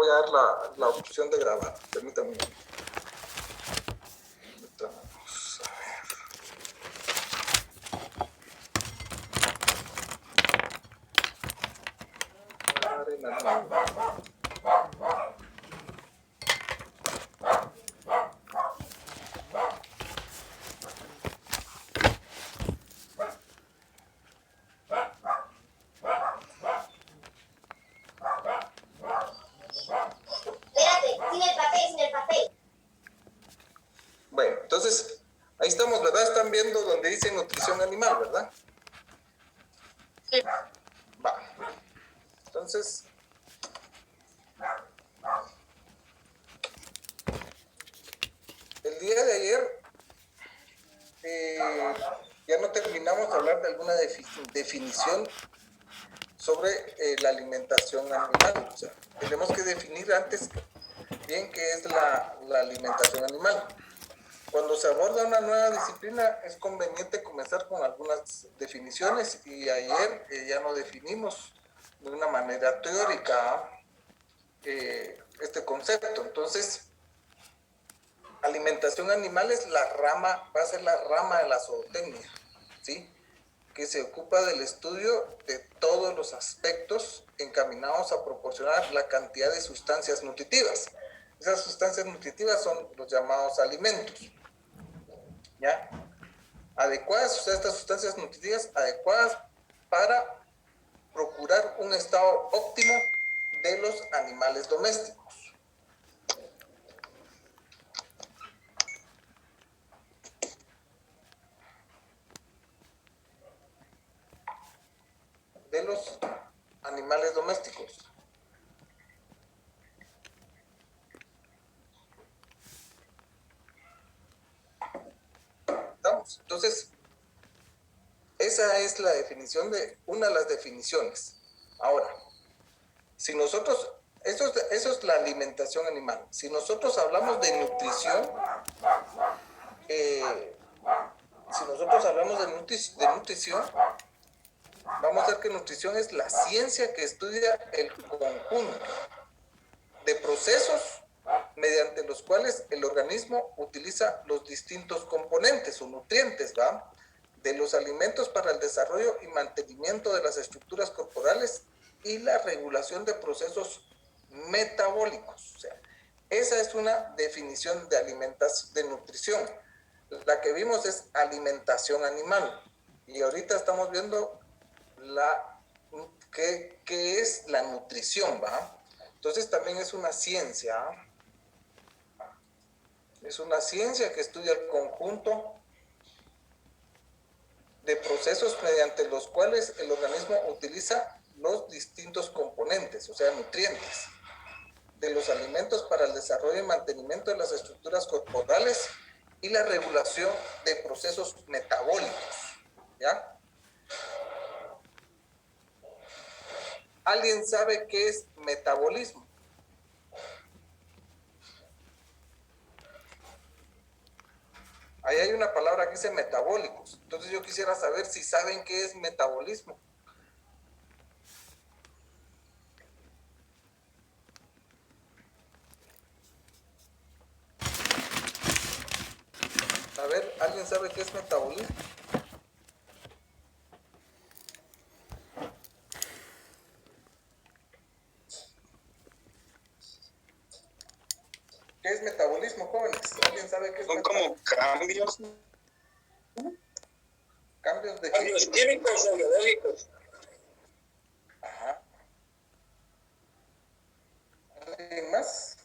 voy a dar la opción de grabar. Permítanme. Vamos a ver. Bueno, entonces, ahí estamos, ¿verdad? Están viendo donde dice nutrición animal, ¿verdad? Sí. Va. Entonces, el día de ayer ya no terminamos de hablar de alguna definición sobre la alimentación animal. O sea, tenemos que definir antes bien qué es la alimentación animal. Cuando se aborda una nueva disciplina es conveniente comenzar con algunas definiciones y ayer ya no definimos de una manera teórica este concepto. Entonces, alimentación animal es la rama, va a ser la rama de la zootecnia, ¿sí? Que se ocupa del estudio de todos los aspectos encaminados a proporcionar la cantidad de sustancias nutritivas. Esas sustancias nutritivas son los llamados alimentos, ¿ya? Adecuadas, o sea, estas sustancias nutritivas adecuadas para procurar un estado óptimo de los animales domésticos. De los animales domésticos. ¿Estamos? Entonces, esa es la definición de una de las definiciones. Ahora, si nosotros, eso es la alimentación animal. Si nosotros hablamos de nutrición, si nosotros hablamos de nutrición, vamos a ver que nutrición es la ciencia que estudia el conjunto de procesos mediante los cuales el organismo utiliza los distintos componentes o nutrientes, ¿va? De los alimentos para el desarrollo y mantenimiento de las estructuras corporales y la regulación de procesos metabólicos. O sea, esa es una definición de alimentación, de nutrición. La que vimos es alimentación animal. Y ahorita estamos viendo qué es la nutrición, ¿va? Entonces también es una ciencia. Es una ciencia que estudia el conjunto de procesos mediante los cuales el organismo utiliza los distintos componentes, o sea, nutrientes, de los alimentos para el desarrollo y mantenimiento de las estructuras corporales y la regulación de procesos metabólicos, ¿ya? ¿Alguien sabe qué es metabolismo? Ahí hay una palabra que dice metabólicos. Entonces yo quisiera saber si saben qué es metabolismo. A ver, ¿alguien sabe qué es metabolismo? ¿Qué es metabolismo, jóvenes? ¿Alguien sabe qué es metabolismo? Son como cambios. ¿Cambios de qué? Cambios químicos o biológicos. Ajá. ¿Alguien más?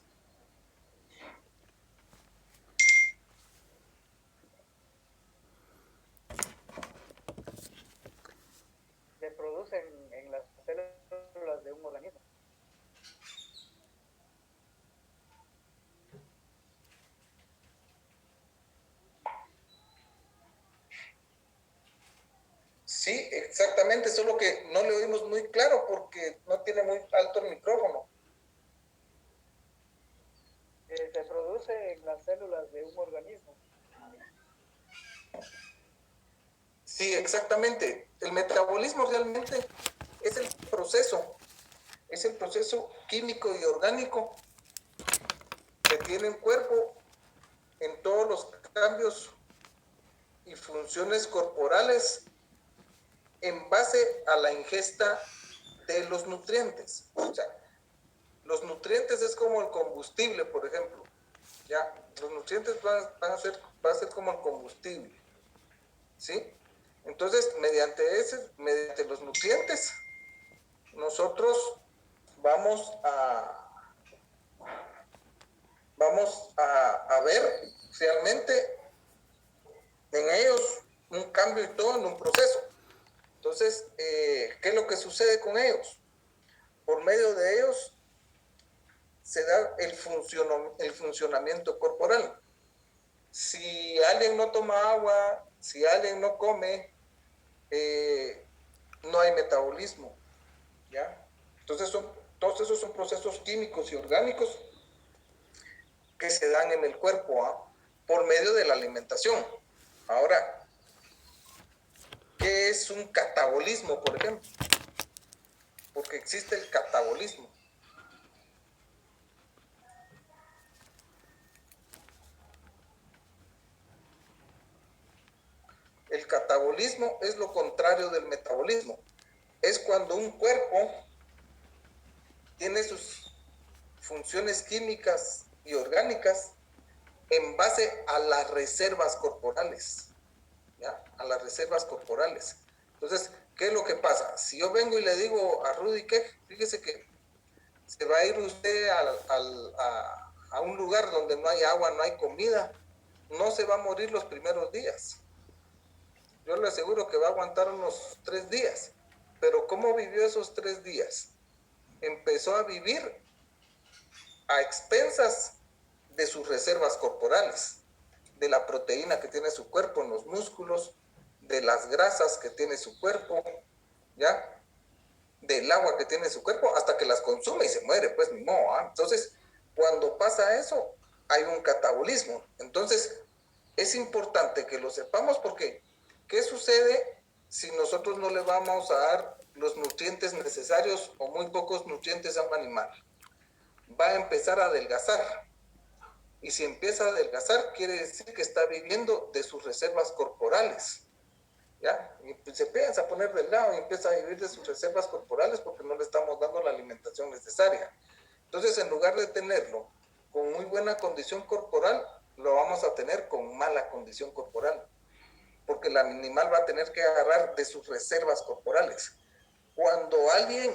Se producen en las células de un organismo. Sí, exactamente, solo que no le oímos muy claro porque no tiene muy alto el micrófono. Se produce en las células de un organismo. Sí, exactamente. El metabolismo realmente es el proceso es el proceso químico y orgánico que tiene el cuerpo en todos los cambios y funciones corporales en base a la ingesta de los nutrientes. O sea, los nutrientes es como el combustible, por ejemplo. Ya, los nutrientes van a ser como el combustible. ¿Sí? Entonces, mediante los nutrientes, nosotros vamos a ver realmente en ellos un cambio y todo en un proceso. Entonces, ¿qué es lo que sucede con ellos? Por medio de ellos se da el funcionamiento corporal. Si alguien no toma agua, si alguien no come, no hay metabolismo, ¿ya? Entonces, todos esos son procesos químicos y orgánicos que se dan en el cuerpo por medio de la alimentación. Ahora, ¿qué es un catabolismo, por ejemplo? Porque existe el catabolismo. El catabolismo es lo contrario del metabolismo. Es cuando un cuerpo tiene sus funciones químicas y orgánicas en base a las reservas corporales, ¿ya? A las reservas corporales. Entonces, ¿qué es lo que pasa? Si yo vengo y le digo a Rudy que fíjese que se va a ir usted a un lugar donde no hay agua, no hay comida, no se va a morir los primeros días. Yo le aseguro que va a aguantar unos 3 días. Pero ¿cómo vivió esos 3 días? Empezó a vivir a expensas de sus reservas corporales, de la proteína que tiene su cuerpo en los músculos, de las grasas que tiene su cuerpo, ¿ya? Del agua que tiene su cuerpo, hasta que las consume y se muere, pues ni modo, ¿eh? Entonces, cuando pasa eso, hay un catabolismo. Entonces, es importante que lo sepamos porque, ¿qué sucede si nosotros no le vamos a dar los nutrientes necesarios o muy pocos nutrientes a un animal? Va a empezar a adelgazar. Y si empieza a adelgazar, quiere decir que está viviendo de sus reservas corporales. ¿Ya? Y se empieza a poner delgado y empieza a vivir de sus reservas corporales porque no le estamos dando la alimentación necesaria. Entonces, en lugar de tenerlo con muy buena condición corporal, lo vamos a tener con mala condición corporal, porque el animal va a tener que agarrar de sus reservas corporales. Cuando alguien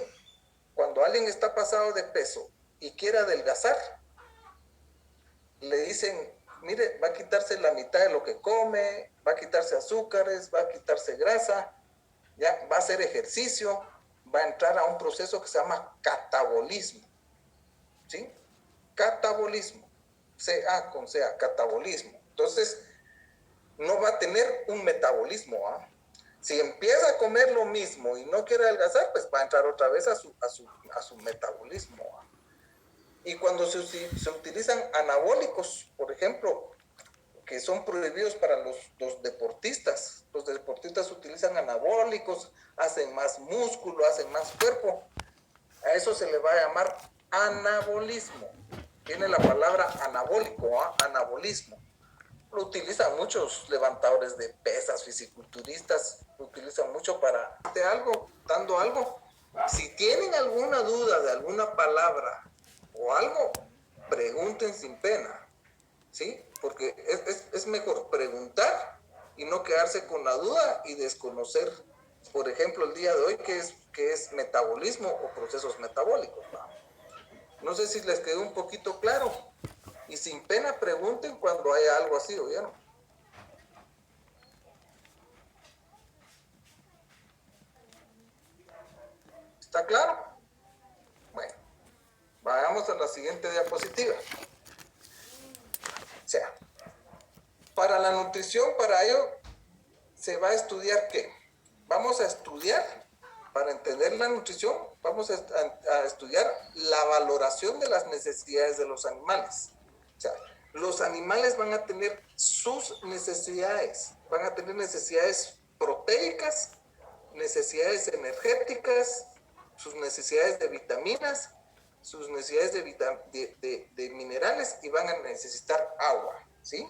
está pasado de peso y quiere adelgazar, le dicen, mire, va a quitarse la mitad de lo que come, va a quitarse azúcares, va a quitarse grasa, ya va a hacer ejercicio, va a entrar a un proceso que se llama catabolismo, ¿sí? Catabolismo, C-A, catabolismo. Entonces, no va a tener un metabolismo, ¿eh? Si empieza a comer lo mismo y no quiere adelgazar, pues va a entrar otra vez a su metabolismo, ¿eh? Y cuando se utilizan anabólicos, por ejemplo, que son prohibidos para los deportistas utilizan anabólicos, hacen más músculo, hacen más cuerpo, a eso se le va a llamar anabolismo. Tiene la palabra anabólico, ¿eh? Anabolismo. Lo utilizan muchos levantadores de pesas, fisiculturistas, lo utilizan mucho para dando algo. Si tienen alguna duda de alguna palabra o algo, pregunten sin pena, ¿sí? Porque es mejor preguntar y no quedarse con la duda y desconocer, por ejemplo, el día de hoy, qué es metabolismo o procesos metabólicos, ¿no? No sé si les quedó un poquito claro. Y sin pena pregunten cuando haya algo así, ¿oyeron? ¿Está claro? Bueno, vayamos a la siguiente diapositiva. O sea, para la nutrición, para ello, se va a estudiar ¿qué? Vamos a estudiar, para entender la nutrición, vamos a estudiar la valoración de las necesidades de los animales. O sea, los animales van a tener sus necesidades, van a tener necesidades proteicas, necesidades energéticas, sus necesidades de vitaminas, sus necesidades de minerales y van a necesitar agua, ¿sí?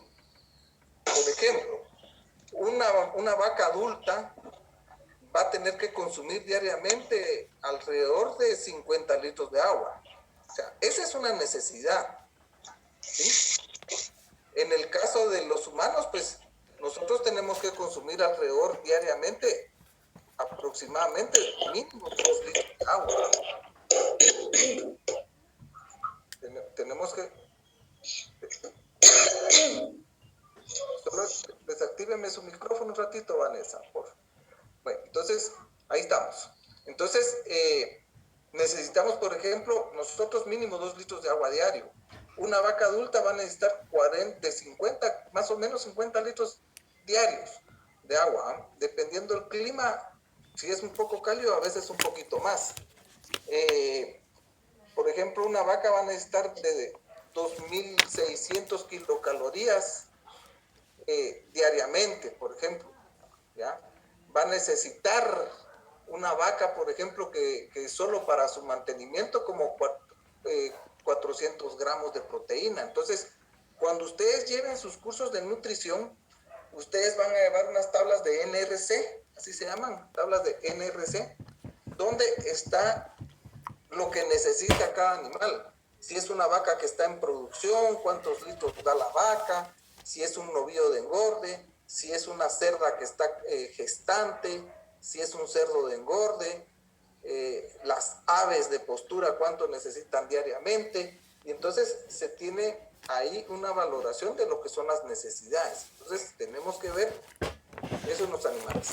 Por ejemplo, una vaca adulta va a tener que consumir diariamente alrededor de 50 litros de agua. O sea, esa es una necesidad, ¿sí? En el caso de los humanos, pues nosotros tenemos que consumir alrededor diariamente aproximadamente mínimo 2 litros de agua. Tenemos que... Solo desactíveme su micrófono un ratito, Vanessa, por favor. Bueno, entonces, ahí estamos. Entonces, necesitamos, por ejemplo, nosotros mínimo 2 litros de agua diario. Una vaca adulta va a necesitar 50, más o menos 50 litros diarios de agua, ¿eh? Dependiendo del clima, si es un poco cálido, a veces un poquito más. Por ejemplo, una vaca va a necesitar de 2.600 kilocalorías diariamente, por ejemplo, ¿ya? Va a necesitar una vaca, por ejemplo, que solo para su mantenimiento como 400 gramos de proteína. Entonces, cuando ustedes lleven sus cursos de nutrición, ustedes van a llevar unas tablas de NRC, así se llaman, tablas de NRC, donde está lo que necesita cada animal. Si es una vaca que está en producción, cuántos litros da la vaca, si es un novillo de engorde, si es una cerda que está gestante, si es un cerdo de engorde, las aves de postura, cuánto necesitan diariamente. Y entonces se tiene ahí una valoración de lo que son las necesidades. Entonces tenemos que ver eso en los animales.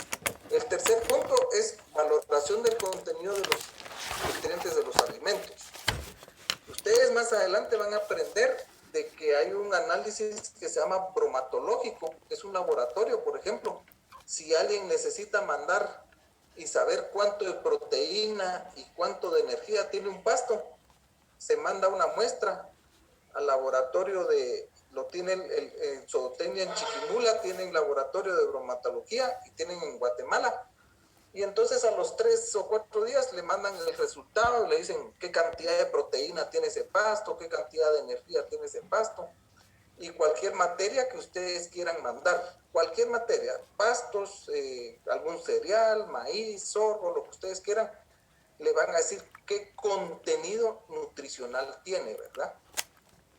El tercer punto es valoración del contenido de los nutrientes de los alimentos. Ustedes más adelante van a aprender de que hay un análisis que se llama bromatológico, es un laboratorio, por ejemplo. Si alguien necesita mandar y saber cuánto de proteína y cuánto de energía tiene un pasto, se manda una muestra al laboratorio lo tienen el Zootecnia en Chiquimula, tienen laboratorio de bromatología y tienen en Guatemala. Y entonces a los 3 o 4 días le mandan el resultado y le dicen qué cantidad de proteína tiene ese pasto, qué cantidad de energía tiene ese pasto. Y cualquier materia que ustedes quieran mandar, cualquier materia, pastos, algún cereal, maíz, sorgo, lo que ustedes quieran, le van a decir qué contenido nutricional tiene, ¿verdad?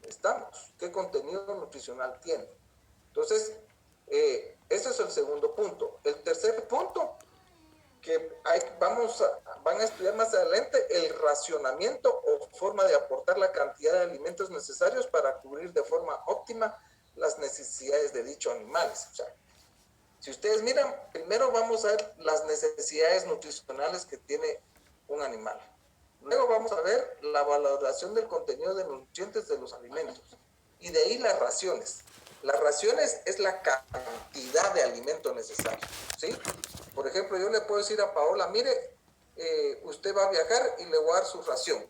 Estamos, qué contenido nutricional tiene. Entonces, ese es el segundo punto. El tercer punto, que van a estudiar más adelante, el racionamiento o forma de aportar la cantidad de alimentos necesarios para cubrir de forma óptima las necesidades de dichos animales. O sea, si ustedes miran, primero vamos a ver las necesidades nutricionales que tiene un animal. Luego vamos a ver la valoración del contenido de nutrientes de los alimentos. Y de ahí las raciones. Las raciones es la cantidad de alimento necesario, ¿sí? Por ejemplo, yo le puedo decir a Paola, mire, usted va a viajar y le voy a dar su ración.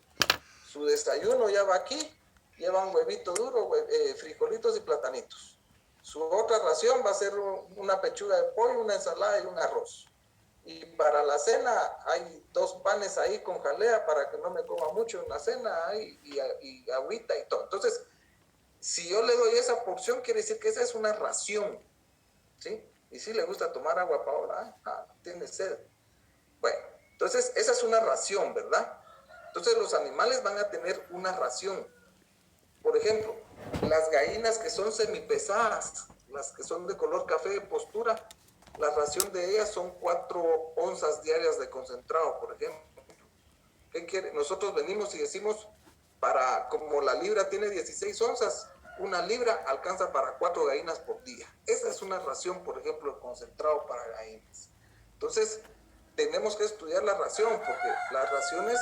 Su desayuno ya va aquí, lleva un huevito duro, frijolitos y platanitos. Su otra ración va a ser una pechuga de pollo, una ensalada y un arroz. Y para la cena hay 2 panes ahí con jalea para que no me coma mucho en la cena y agüita y todo. Entonces, si yo le doy esa porción, quiere decir que esa es una ración, ¿sí? Y si le gusta tomar agua a Paola, tiene sed. Bueno, entonces esa es una ración, ¿verdad? Entonces los animales van a tener una ración. Por ejemplo, las gallinas que son semipesadas, las que son de color café de postura, la ración de ellas son 4 onzas diarias de concentrado, por ejemplo. ¿Qué quiere? Nosotros venimos y decimos, como la libra tiene 16 onzas, una libra alcanza para 4 gallinas por día. Esa es una ración, por ejemplo, de concentrado para gallinas. Entonces, tenemos que estudiar la ración, porque las raciones,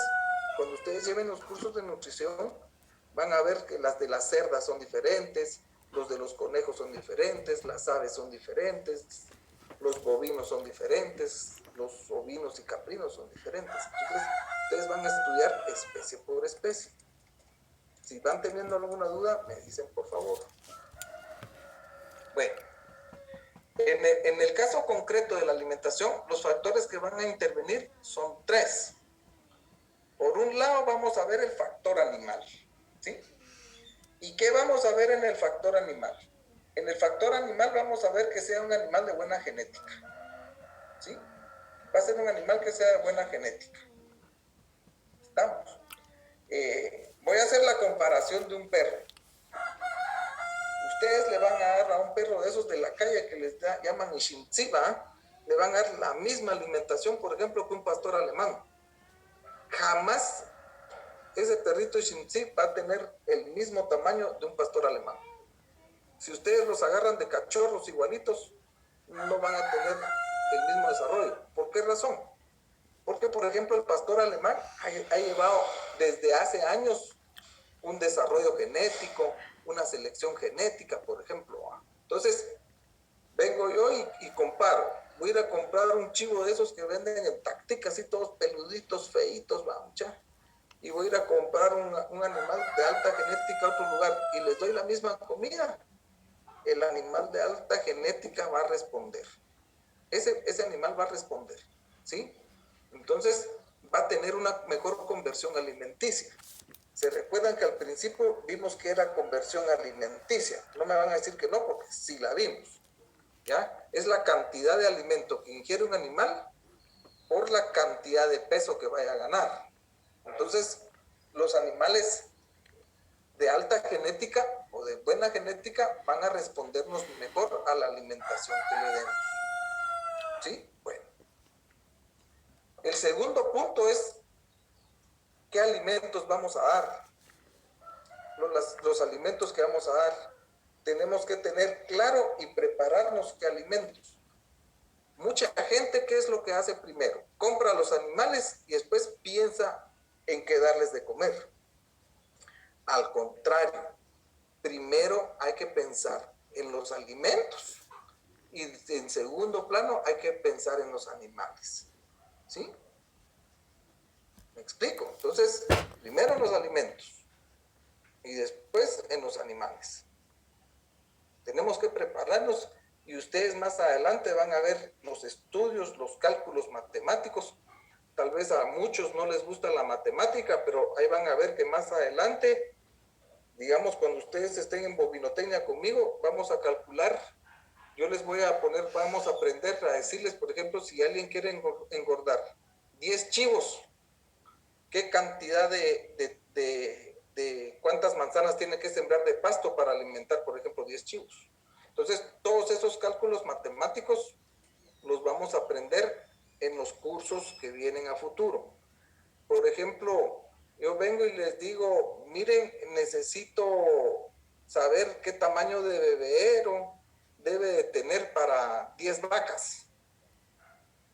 cuando ustedes lleven los cursos de nutrición, van a ver que las de las cerdas son diferentes, los de los conejos son diferentes, las aves son diferentes, los bovinos son diferentes, los ovinos y caprinos son diferentes. Entonces, ustedes van a estudiar especie por especie. Si van teniendo alguna duda, me dicen por favor. Bueno, en el caso concreto de la alimentación, los factores que van a intervenir son 3. Por un lado vamos a ver el factor animal, ¿sí? ¿Y qué vamos a ver en el factor animal? En el factor animal vamos a ver que sea un animal de buena genética, ¿sí? Va a ser un animal que sea de buena genética. Estamos. Voy a hacer la comparación de un perro. Ustedes le van a dar a un perro de esos de la calle que les llaman Ishinziba, le van a dar la misma alimentación, por ejemplo, que un pastor alemán. Jamás ese perrito Ishinzi va a tener el mismo tamaño de un pastor alemán. Si ustedes los agarran de cachorros igualitos, no van a tener el mismo desarrollo. ¿Por qué razón? Porque, por ejemplo, el pastor alemán ha llevado desde hace años un desarrollo genético, una selección genética, por ejemplo. Entonces, vengo yo y comparo. Voy a ir a comprar un chivo de esos que venden en Tactica, así todos peluditos, feitos, mucha. Y voy a ir a comprar un animal de alta genética a otro lugar y les doy la misma comida. El animal de alta genética va a responder. Ese animal va a responder, ¿sí? Entonces, va a tener una mejor conversión alimenticia. ¿Se recuerdan que al principio vimos que era conversión alimenticia? No me van a decir que no, porque sí la vimos, ¿ya? Es la cantidad de alimento que ingiere un animal por la cantidad de peso que vaya a ganar. Entonces, los animales de alta genética o de buena genética van a respondernos mejor a la alimentación que le demos. ¿Sí? Bueno. El segundo punto es ¿qué alimentos vamos a dar? Los alimentos que vamos a dar. Tenemos que tener claro y prepararnos qué alimentos. Mucha gente, ¿qué es lo que hace primero? Compra los animales y después piensa en qué darles de comer. Al contrario, primero hay que pensar en los alimentos y en segundo plano hay que pensar en los animales. ¿Sí? ¿Me explico? Entonces, primero en los alimentos y después en los animales. Tenemos que prepararnos y ustedes más adelante van a ver los estudios, los cálculos matemáticos. Tal vez a muchos no les gusta la matemática, pero ahí van a ver que más adelante, digamos, cuando ustedes estén en bobinotecnia conmigo, vamos a calcular. Yo les voy a poner, vamos a aprender a decirles, por ejemplo, si alguien quiere engordar 10 chivos, ¿qué cantidad de cuántas manzanas tiene que sembrar de pasto para alimentar, por ejemplo, 10 chivos? Entonces, todos esos cálculos matemáticos los vamos a aprender en los cursos que vienen a futuro. Por ejemplo, yo vengo y les digo, miren, necesito saber qué tamaño de bebedero debe de tener para 10 vacas.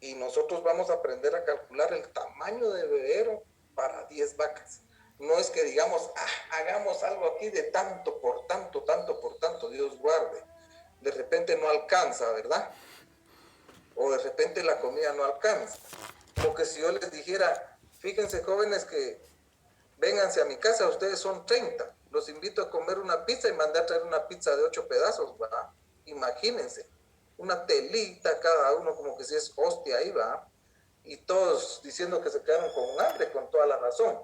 Y nosotros vamos a aprender a calcular el tamaño de bebedero para 10 vacas. No es que digamos, hagamos algo aquí de tanto por tanto, Dios guarde. De repente no alcanza, ¿verdad? O de repente la comida no alcanza. Porque si yo les dijera, fíjense jóvenes que vénganse a mi casa, ustedes son 30, los invito a comer una pizza y mandé a traer una pizza de 8 pedazos, ¿verdad? Imagínense, una telita cada uno, como que si es hostia ahí, ¿va? Y todos diciendo que se quedaron con hambre, con toda la razón.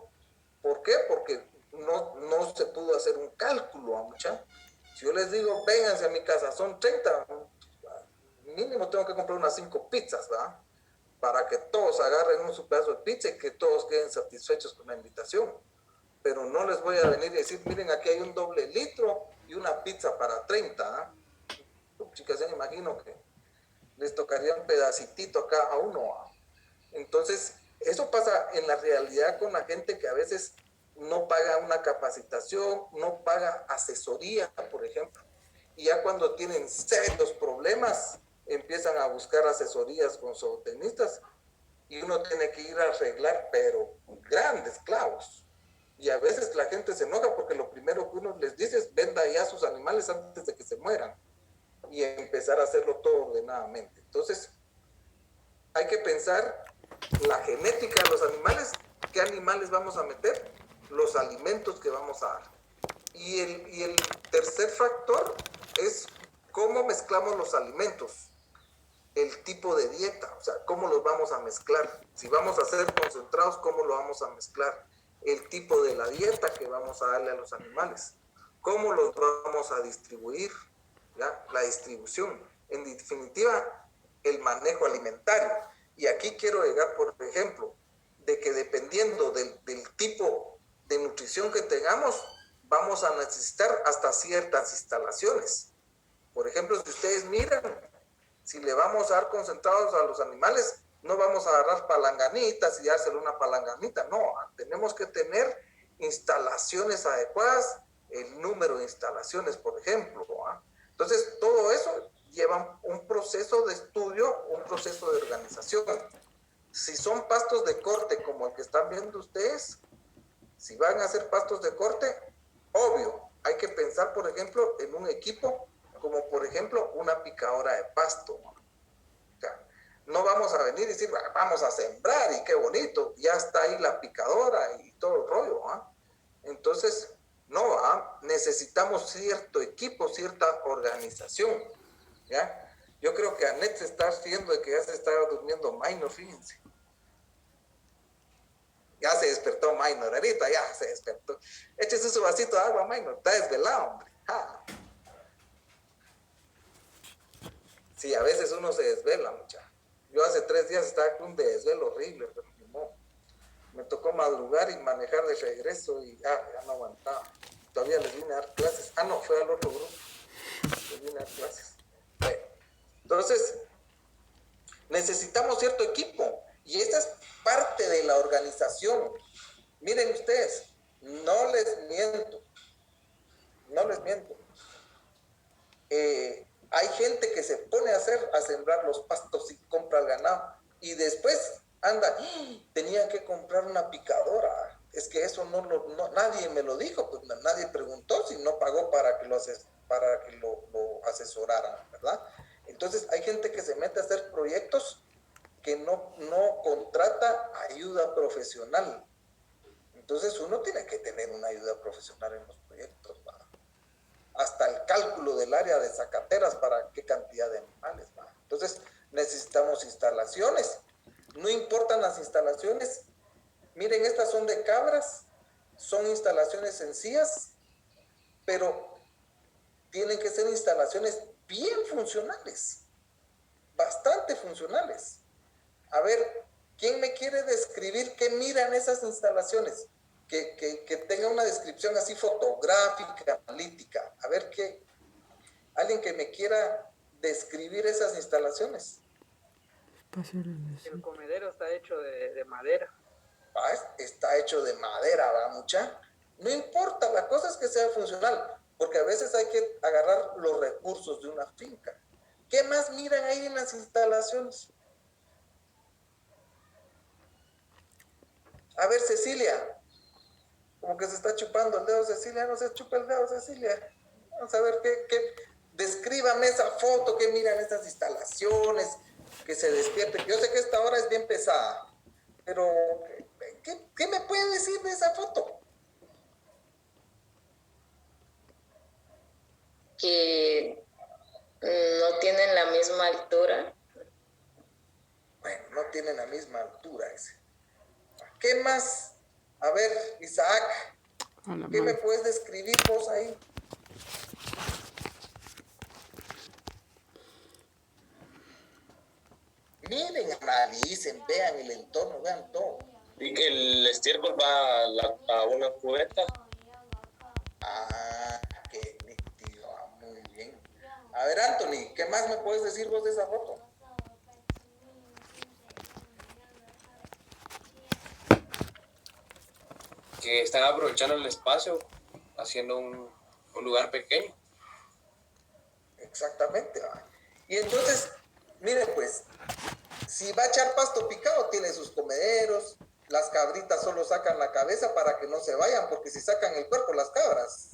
¿Por qué? Porque no se pudo hacer un cálculo, mucha. Si yo les digo, vénganse a mi casa, son 30, mínimo tengo que comprar unas 5 pizzas, ¿verdad? Para que todos agarren un pedazo de pizza y que todos queden satisfechos con la invitación. Pero no les voy a venir y decir, miren, aquí hay un doble litro y una pizza para 30, ¿eh? Chicas, ya me imagino que les tocaría un pedacitito a cada uno, ¿eh? Entonces, eso pasa en la realidad con la gente que a veces no paga una capacitación, no paga asesoría, por ejemplo. Y ya cuando tienen serios problemas, empiezan a buscar asesorías con zootecnistas y uno tiene que ir a arreglar, pero grandes clavos. Y a veces la gente se enoja porque lo primero que uno les dice es venda ya sus animales antes de que se mueran y empezar a hacerlo todo ordenadamente. Entonces, hay que pensar la genética de los animales, qué animales vamos a meter, los alimentos que vamos a dar. Y el tercer factor es cómo mezclamos los alimentos. el tipo de dieta, o sea, cómo los vamos a mezclar. Si vamos a hacer concentrados, cómo lo vamos a mezclar. El tipo de la dieta que vamos a darle a los animales. Cómo los vamos a distribuir, ¿ya? La distribución. En definitiva, el manejo alimentario. Y aquí quiero llegar, por ejemplo, de que dependiendo del tipo de nutrición que tengamos, vamos a necesitar hasta ciertas instalaciones. Por ejemplo, si ustedes miran, si le vamos a dar concentrados a los animales, no vamos a agarrar palanganitas y dárselo una palanganita, no, tenemos que tener instalaciones adecuadas, el número de instalaciones, por ejemplo. Entonces, todo eso lleva un proceso de estudio, un proceso de organización. Si son pastos de corte como el que están viendo ustedes, si van a hacer pastos de corte, obvio, hay que pensar, por ejemplo, en un equipo como, por ejemplo, una picadora de pasto. O sea, no vamos a venir y decir, vamos a sembrar y qué bonito, ya está ahí la picadora y todo el rollo. Entonces, no, necesitamos cierto equipo, cierta organización. ¿Ya? Yo creo que Anet se está haciendo de que ya se estaba durmiendo Minor, fíjense. Ya se despertó Minor, ahorita ya se despertó. Échese su vasito de agua, Minor, está desvelado, hombre. Sí, a veces uno se desvela, muchacho. Yo hace 3 días estaba con un desvelo horrible, pero no. Me tocó madrugar y manejar de regreso y ya no aguantaba. Todavía les vine a dar clases. No, fue al otro grupo. Les vine a dar clases. Bueno, entonces, necesitamos cierto equipo y esta es parte de la organización. Miren ustedes, no les miento. Hay gente que se pone a sembrar los pastos y compra el ganado y después anda, tenían que comprar una picadora. Es que eso no nadie me lo dijo, pues nadie preguntó si no pagó para que lo asesoraran, ¿verdad? Entonces hay gente que se mete a hacer proyectos que no contrata ayuda profesional. Entonces uno tiene que tener una ayuda profesional en los proyectos, ¿verdad? Hasta el cálculo del área de zacateras para qué cantidad de animales, ¿verdad? Entonces necesitamos instalaciones. No importan las instalaciones. Miren, estas son de cabras, son instalaciones sencillas, pero tienen que ser instalaciones bien funcionales, bastante funcionales. A ver, ¿quién me quiere describir qué miran esas instalaciones? Que tenga una descripción así fotográfica, analítica. A ver, alguien que me quiera describir esas instalaciones. El comedero está hecho de madera. Está hecho de madera, ¿verdad, mucha? No importa, la cosa es que sea funcional, porque a veces hay que agarrar los recursos de una finca. ¿Qué más miran ahí en las instalaciones? A ver, Cecilia, como que se está chupando el dedo, Cecilia, no se chupa el dedo, Cecilia. Vamos a ver descríbame esa foto, qué miran estas instalaciones, que se despierte. Yo sé que esta hora es bien pesada, pero ¿qué me puede decir de esa foto? Que no tienen la misma altura. Bueno, no tienen la misma altura ese. ¿Qué más? A ver, Isaac, ¿qué me puedes describir vos ahí? Miren, analicen, vean el entorno, vean todo. Y que el estiércol va a una cubeta. Qué nítido, muy bien. A ver, Anthony, ¿qué más me puedes decir vos de esa foto? Que están aprovechando el espacio, haciendo un lugar pequeño. Exactamente. Y entonces, miren pues, si va a echar pasto picado, tiene sus comederos, las cabritas solo sacan la cabeza para que no se vayan, porque si sacan el cuerpo, las cabras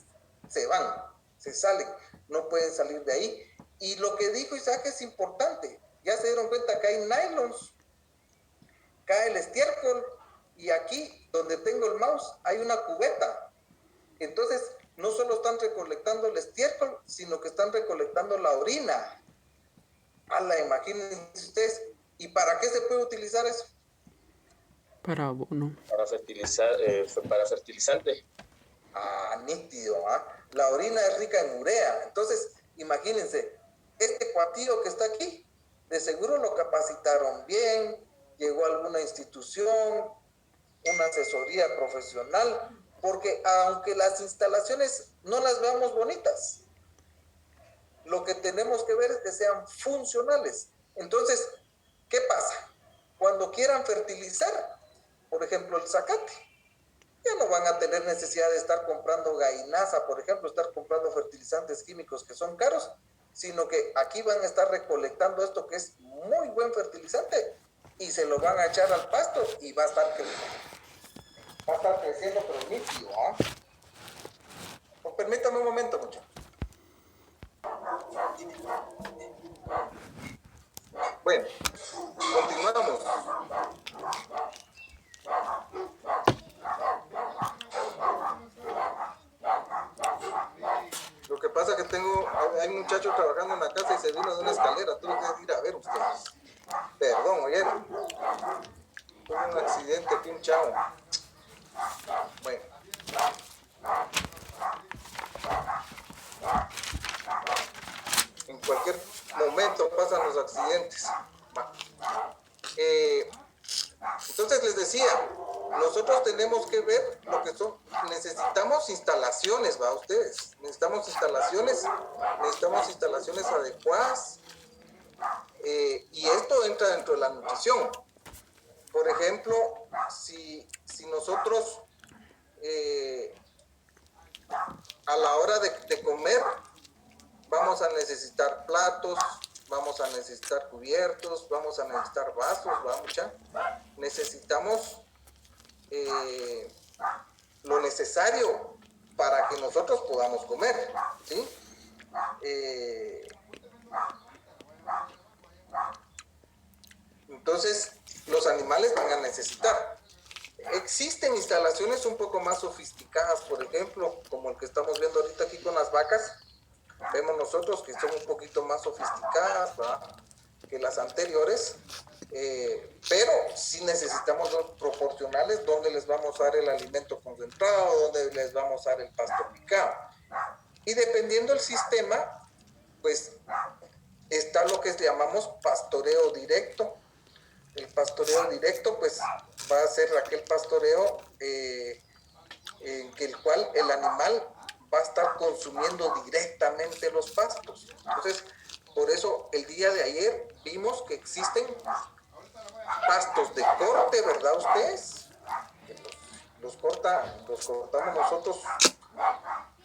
se van, se salen, no pueden salir de ahí. Y lo que dijo Isaac es importante, ya se dieron cuenta que hay nylons, cae el estiércol, y aquí, donde tengo el mouse, hay una cubeta. Entonces, no solo están recolectando el estiércol, sino que están recolectando la orina. Ala, imagínense ustedes. ¿Y para qué se puede utilizar eso? Para abono. Para para fertilizante. Ah, nítido, ¿ah? La orina es rica en urea. Entonces, imagínense, este cuatillo que está aquí, de seguro lo capacitaron bien, llegó a alguna institución, una asesoría profesional, porque aunque las instalaciones no las veamos bonitas, lo que tenemos que ver es que sean funcionales. Entonces, ¿qué pasa? Cuando quieran fertilizar, por ejemplo, el zacate, ya no van a tener necesidad de estar comprando gainaza, por ejemplo, estar comprando fertilizantes químicos que son caros, sino que aquí van a estar recolectando esto que es muy buen fertilizante y se lo van a echar al pasto y va a estar creciendo, pero nítido, ¿ah? Pues permítame un momento, muchachos. Bueno, continuamos. Lo que pasa es que hay un muchacho trabajando en la casa y se vino de una escalera, tuve que ir a ver ustedes. Perdón, oyeron. Tuve un accidente aquí, un chavo. Bueno. En cualquier momento pasan los accidentes. Entonces les decía, nosotros tenemos que ver lo que son, necesitamos instalaciones, ¿va? Ustedes, necesitamos instalaciones adecuadas, y esto entra dentro de la nutrición. Por ejemplo, si nosotros a la hora de comer vamos a necesitar platos, vamos a necesitar cubiertos, vamos a necesitar vasos, necesitamos lo necesario para que nosotros podamos comer, ¿sí? Entonces, los animales van a necesitar. Existen instalaciones un poco más sofisticadas, por ejemplo, como el que estamos viendo ahorita aquí con las vacas. Vemos nosotros que son un poquito más sofisticadas, ¿verdad?, que las anteriores, pero sí necesitamos dos proporcionales donde les vamos a dar el alimento concentrado, donde les vamos a dar el pasto picado. Y dependiendo del sistema, pues está lo que llamamos pastoreo directo. El pastoreo directo, pues va a ser aquel pastoreo en el cual el animal va a estar consumiendo directamente los pastos. Entonces, por eso el día de ayer vimos que existen pastos de corte, ¿verdad ustedes? Los cortamos nosotros,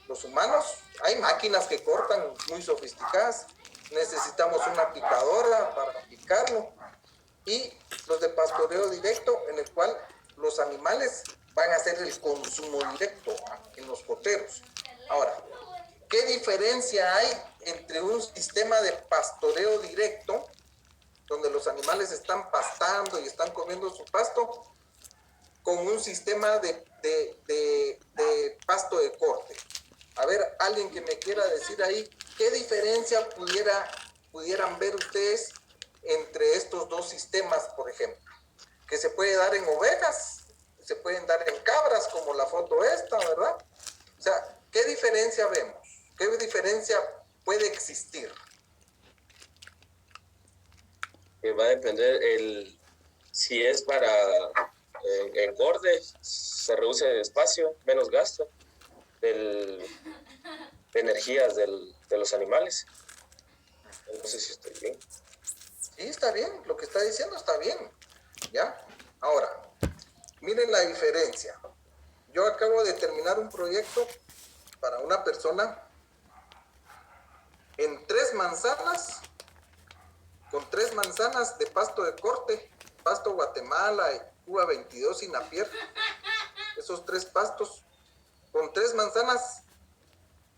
los humanos. Hay máquinas que cortan muy sofisticadas. Necesitamos una picadora para picarlo. Y los de pastoreo directo, en el cual los animales van a hacer el consumo directo en los coteros. Ahora, ¿qué diferencia hay entre un sistema de pastoreo directo, donde los animales están pastando y están comiendo su pasto, con un sistema de pasto de corte? A ver, alguien que me quiera decir ahí, ¿qué diferencia pudieran ver ustedes entre estos dos sistemas, por ejemplo? Que se puede dar en ovejas, se pueden dar en cabras, como la foto esta, ¿verdad? O sea, ¿qué diferencia vemos? ¿Qué diferencia puede existir? Va a depender si es para engorde, se reduce el espacio, menos gasto de energías de los animales. No sé si estoy bien. Sí, está bien, lo que está diciendo está bien, ¿ya? Ahora, miren la diferencia. Yo acabo de terminar un proyecto para una persona en 3 manzanas, con 3 manzanas de pasto de corte, pasto Guatemala, Cuba 22 y Napier, esos 3 pastos, con 3 manzanas,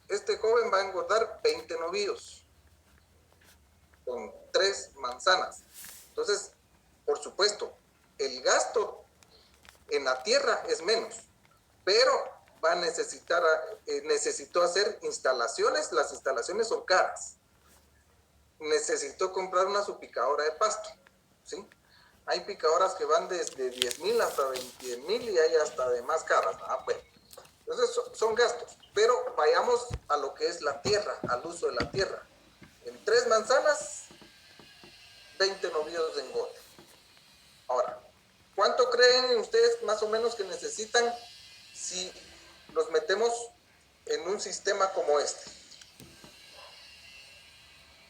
este joven va a engordar 20 novillos. Con 3 manzanas. Entonces, por supuesto, el gasto en la tierra es menos, pero va a necesitó hacer instalaciones. Las instalaciones son caras. necesito comprar una subpicadora de pasto, ¿sí? Hay picadoras que van desde 10,000 hasta 20,000 y hay hasta de más caras. Bueno. Entonces son gastos, pero vayamos a lo que es la tierra, al uso de la tierra. En 3 manzanas, 20 novillos de engorde. Ahora, ¿cuánto creen ustedes más o menos que necesitan si los metemos en un sistema como este?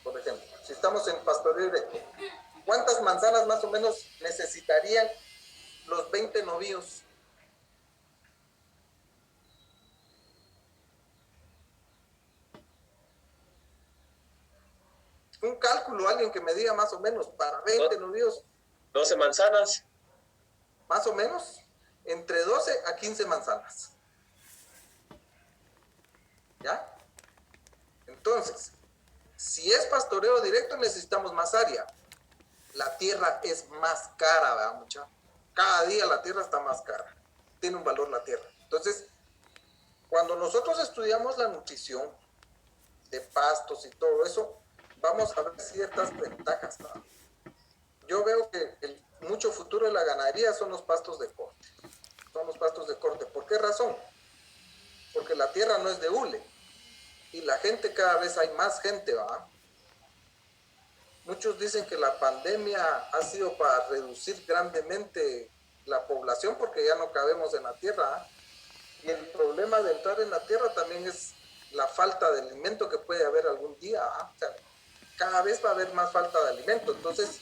Por ejemplo, si estamos en pastoreo directo, ¿cuántas manzanas más o menos necesitarían los 20 novillos? Un cálculo, alguien que me diga más o menos, para 20 novillos. 12 manzanas. Más o menos, entre 12 a 15 manzanas. ¿Ya? Entonces, si es pastoreo directo, necesitamos más área. La tierra es más cara, ¿verdad, mucha? Cada día la tierra está más cara. Tiene un valor la tierra. Entonces, cuando nosotros estudiamos la nutrición de pastos y todo eso, vamos a ver ciertas ventajas, ¿verdad? Yo veo que mucho futuro de la ganadería son los pastos de corte. Son los pastos de corte. ¿Por qué razón? Porque la tierra no es de hule. Y la gente, cada vez hay más gente, ¿va? Muchos dicen que la pandemia ha sido para reducir grandemente la población porque ya no cabemos en la tierra, ¿va? Y el problema de entrar en la tierra también es la falta de alimento que puede haber algún día, ¿va? O sea, cada vez va a haber más falta de alimento. Entonces,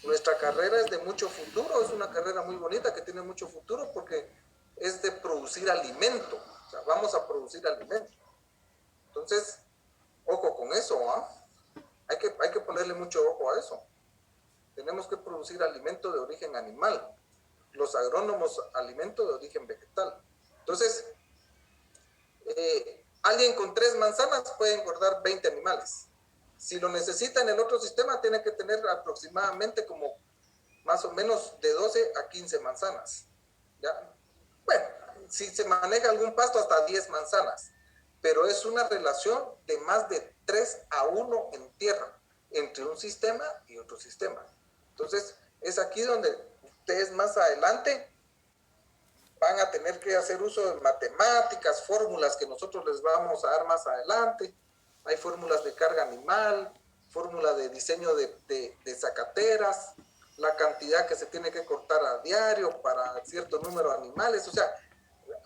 nuestra carrera es de mucho futuro, es una carrera muy bonita que tiene mucho futuro porque es de producir alimento. O sea, vamos a producir alimento. Entonces, ojo con eso, ¿ah? Hay que ponerle mucho ojo a eso. Tenemos que producir alimento de origen animal. Los agrónomos, alimento de origen vegetal. Entonces, alguien con 3 manzanas puede engordar 20 animales. Si lo necesita en el otro sistema, tiene que tener aproximadamente como más o menos de 12 a 15 manzanas. ¿Ya? Bueno, si se maneja algún pasto, hasta 10 manzanas. Pero es una relación de más de 3-1 en tierra, entre un sistema y otro sistema. Entonces, es aquí donde ustedes más adelante van a tener que hacer uso de matemáticas, fórmulas que nosotros les vamos a dar más adelante. Hay fórmulas de carga animal, fórmula de diseño de zacateras, la cantidad que se tiene que cortar a diario para cierto número de animales. O sea,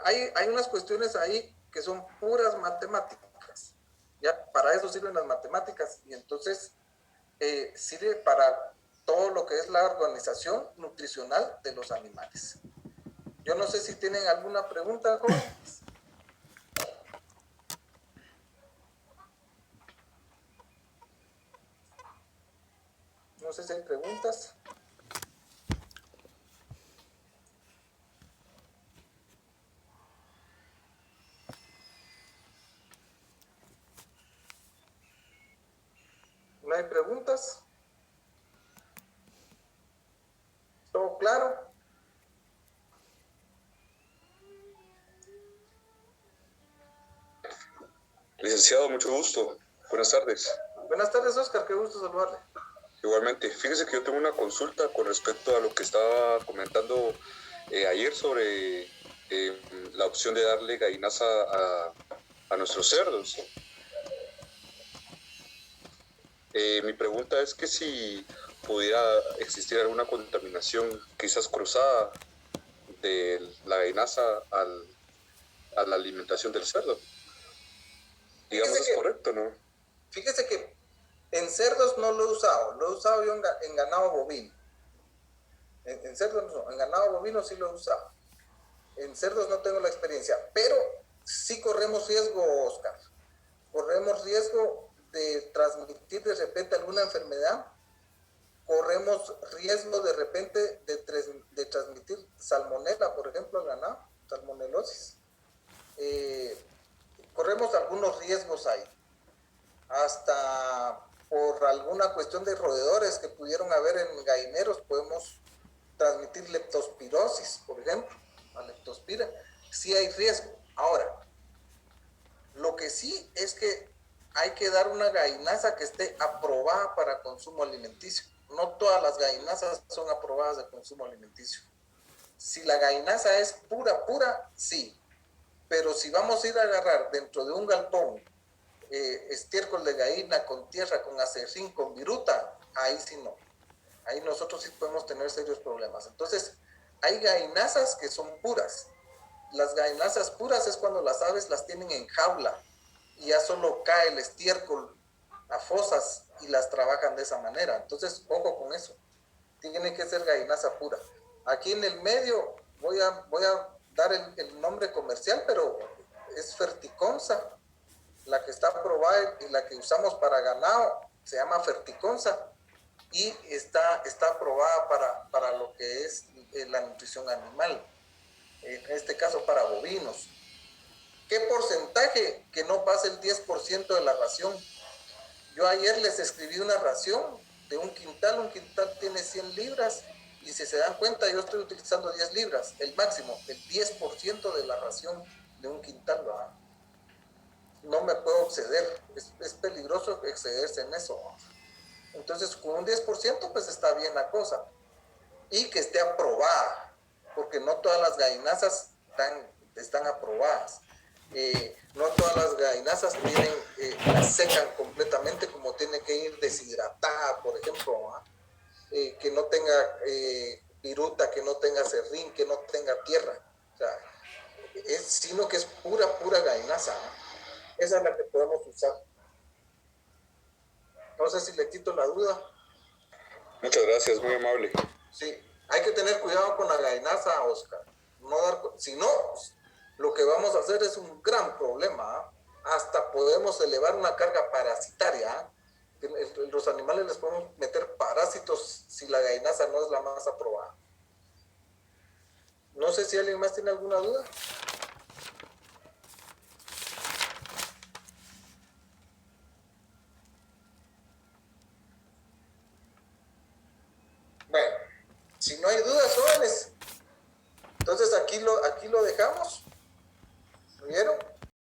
hay unas cuestiones ahí que son puras matemáticas. Ya, para eso sirven las matemáticas y entonces sirve para todo lo que es la organización nutricional de los animales. Yo no sé si tienen alguna pregunta, jóvenes. No sé si hay preguntas. ¿No hay preguntas? ¿Todo claro? Licenciado, mucho gusto. Buenas tardes. Buenas tardes, Oscar. Qué gusto saludarle. Igualmente, fíjese que yo tengo una consulta con respecto a lo que estaba comentando ayer sobre la opción de darle gallinaza a nuestros cerdos. Mi pregunta es que si pudiera existir alguna contaminación quizás cruzada de la gallinaza a la alimentación del cerdo. Digamos, es correcto, ¿no? Fíjese que en cerdos no lo he usado yo en ganado bovino. En cerdos no, en ganado bovino sí lo he usado. En cerdos no tengo la experiencia, pero sí corremos riesgo, Oscar. Corremos riesgo de transmitir de repente alguna enfermedad. Corremos riesgo de repente de transmitir salmonela, por ejemplo, al ganado, salmonelosis. Corremos algunos riesgos ahí. Hasta por alguna cuestión de roedores que pudieron haber en gallineros, podemos transmitir leptospirosis, por ejemplo, la leptospira. Sí hay riesgo. Ahora, lo que sí es que hay que dar una gallinaza que esté aprobada para consumo alimenticio. No todas las gallinazas son aprobadas de consumo alimenticio. Si la gallinaza es pura, sí. Pero si vamos a ir a agarrar dentro de un galpón estiércol de gallina con tierra, con acerrín, con viruta, ahí sí no. Ahí nosotros sí podemos tener serios problemas. Entonces, hay gallinazas que son puras. Las gallinazas puras es cuando las aves las tienen en jaula y ya solo cae el estiércol a fosas y las trabajan de esa manera. Entonces, ojo con eso. Tiene que ser gallinaza pura. Aquí en el medio voy a dar el nombre comercial, pero es Ferticonza, la que está aprobada y la que usamos para ganado, se llama Ferticonza y está aprobada para lo que es la nutrición animal, en este caso para bovinos. ¿Qué porcentaje? Que no pase el 10% de la ración. Yo ayer les escribí una ración de un quintal tiene 100 libras, y si se dan cuenta yo estoy utilizando 10 libras, el máximo, el 10% de la ración de un quintal, ¿verdad? No me puedo exceder, es peligroso excederse en eso. Entonces con un 10% pues está bien la cosa, y que esté aprobada, porque no todas las gallinazas están aprobadas. No todas las gallinazas las secan completamente, como tiene que ir deshidratada, por ejemplo, que no tenga viruta, que no tenga serrín, que no tenga tierra, o sea, sino que es pura gallinaza, ¿no? Esa es la que podemos usar. No sé si le quito la duda. Muchas gracias, muy amable. Sí, hay que tener cuidado con la gallinaza, Oscar. Si no, lo que vamos a hacer es un gran problema, ¿eh? Hasta podemos elevar una carga parasitaria, ¿eh? Los animales les podemos meter parásitos si la gallinaza no es la más aprobada. No sé si alguien más tiene alguna duda. Bueno, si no hay dudas, jóvenes, entonces aquí lo dejamos. ¿Vieron?